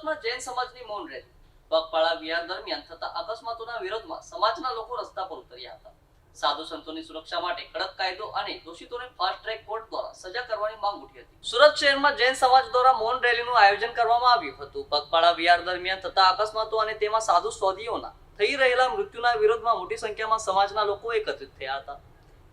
સુરતમાં જૈન સમાજની મૌન રેલી પગપાળા વિહાર દરમિયાન થતા અકસ્માતોના વિરોધમાં સમાજના લોકો રસ્તા પર ઉતર્યા હતા। સાધુ સંતોની સુરક્ષા માટે કડક કાયદો અને દોષિતોને ફાસ્ટ ટ્રેક કોર્ટ દ્વારા સજા કરવાની માંગ ઉઠી હતી। સુરત શહેરમાં જૈન સમાજ દ્વારા મૌન રેલીનું આયોજન કરવામાં આવ્યું હતું। પગપાળા વિહાર દરમિયાન થતા અકસ્માતો અને તેમાં સાધુ સ્વાધીઓના થઈ રહેલા મૃત્યુના વિરોધમાં મોટી સંખ્યામાં સમાજના લોકો એકત્રિત થયા હતા।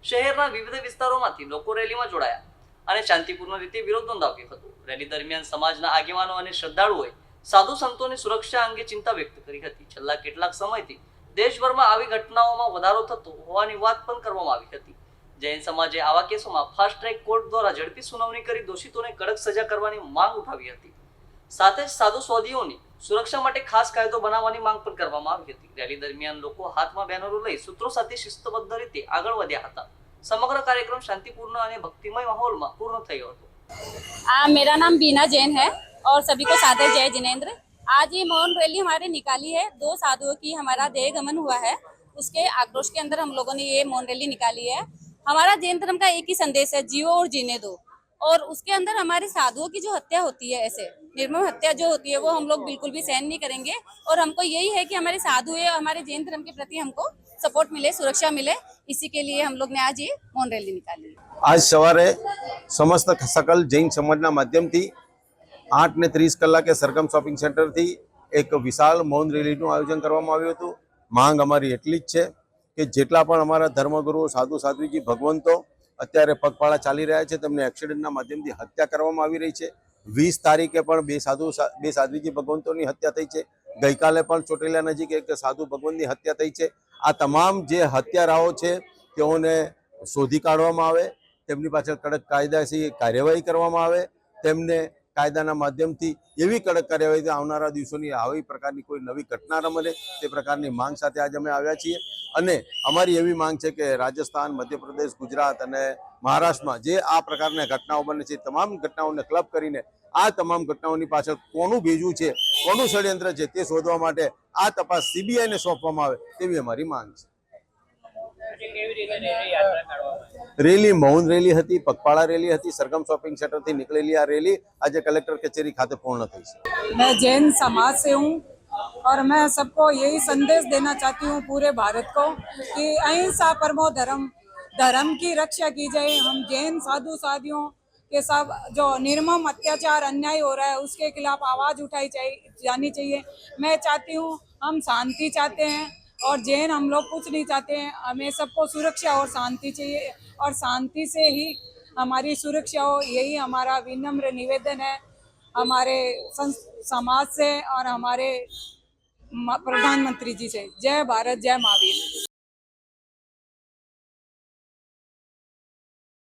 શહેરના વિવિધ વિસ્તારોમાંથી લોકો રેલીમાં જોડાયા અને શાંતિપૂર્ણ રીતે વિરોધ નોંધાવ્યો હતો। રેલી દરમિયાન સમાજના આગેવાનો અને શ્રદ્ધાળુઓએ સાધુ સંતોની સુરક્ષા અંગે ચિંતા વ્યક્ત કરી હતી। છેલ્લા કેટલાક સમયથી દેશભરમાં આવી ઘટનાઓમાં વધારો થતો હોવાની વાત પણ કરવામાં આવી હતી। જૈન સમાજે આવા કેસોમાં ફાસ્ટ ટ્રેક કોર્ટ દ્વારા ઝડપી સુનાવણી કરી દોષિતોને કડક સજા કરવાની માંગ ઉઠાવી હતી। સાથે જ સાધુ સ્વાધીઓની સુરક્ષા માટે ખાસ કાયદો બનાવવાની માંગ પણ કરવામાં આવી હતી। રેલી દરમિયાન લોકો હાથમાં બેનરો લઈ સૂત્રો સાથે શિસ્તબદ્ધ રીતે આગળ વધ્યા હતા। समग्र कार्यक्रम शांतिपूर्ण और भक्तिमय माहौल में पूर्ण थयो हतो। मेरा नाम बीना जैन है और सभी को सादर जय जिनेंद्र। आज ये मौन रैली हमारे निकाली है। 2 साधुओं की हमारा देह गमन हुआ है, उसके आक्रोश के अंदर हम लोगों ने ये मौन रैली निकाली है। हमारा जैन धर्म का एक ही संदेश है, जियो और जीने दो। और उसके अंदर हमारे साधुओं की जो हत्या होती है, ऐसे निर्मम हत्या जो होती है, वो हम लोग बिल्कुल भी सहन नहीं करेंगे। और हमको यही है कि हमारे साधु है, हमारे जैन धर्म के प्रति हमको सपोर्ट मिले, सुरक्षा मिले, इसी के लिए हम लोग ने आज ये मौन रैली निकाली। आज सवारे समस्त सकल जैन समाजना माध्यमथी 8:30 कलाके सरगम शॉपिंग सेंटर थी एक विशाल मौन रेलीનું આયોજન કરવામાં આવ્યું હતું। માંગ અમારી એટલી જ છે કે જેટલા પણ અમારા ધર્મગુરુઓ સાધુ સાધ્વીજી ભગવંતો અત્યારે પગપાળા ચાલી રહ્યા છે તેમને એક્સિડન્ટના માધ્યમથી હત્યા કરવામાં આવી રહી છે। 20 તારીખે પણ બે સાધ્વીજી ભગવંતોની હત્યા થઈ છે। ગઈકાલે પણ ચોટીલા નજીક એક સાધુ ભગવંતની હત્યા થઈ છે। આ તમામ જે હત્યારાઓ છે તેઓને શોધી કાઢવામાં આવે, તેમની પાછળ કડક કાયદાથી કાર્યવાહી કરવામાં આવે, તેમને કાયદાના માધ્યમથી એવી કડક કાર્યવાહી આવનારા દિવસોની આવી પ્રકારની કોઈ નવી ઘટના ન બને તે પ્રકારની માંગ સાથે આજે અમે આવ્યા છીએ। અને અમારી એવી માંગ છે કે રાજસ્થાન, મધ્યપ્રદેશ, ગુજરાત અને મહારાષ્ટ્રમાં જે આ પ્રકારની ઘટનાઓ બને છે તમામ ઘટનાઓને ક્લબ કરીને આ તમામ ઘટનાઓની પાછળ કોનું બીજું છે, કોનું ષડયંત્ર છે તે શોધવા માટે આ તપાસ સીબીઆઈને સોંપવામાં આવે તેવી અમારી માંગ છે। રેલી મૌન રેલી હતી, પગપાળા રેલી હતી। सरगम शॉपिंग सेंटर थी निकलेली आ रैली आज कलेक्टर कचेरी खाते पूर्ण थी। मैं जैन समाज से हूँ और मैं सबको यही संदेश देना चाहती हूँ पूरे भारत को कि अहिंसा परमो धर्म, धर्म की रक्षा की जाए। हम जैन साधु साधियों के साथ जो निर्मम अत्याचार अन्याय हो रहा है उसके खिलाफ आवाज़ उठाई जानी चाहिए। मैं चाहती हूँ, हम शांति चाहते हैं और जैन हम लोग कुछ नहीं चाहते हैं। हमें सबको सुरक्षा और शांति चाहिए और शांति से ही हमारी सुरक्षा हो, यही हमारा विनम्र निवेदन है हमारे समाज से और हमारे प्रधानमंत्री जी से। जय भारत, जय महावीर।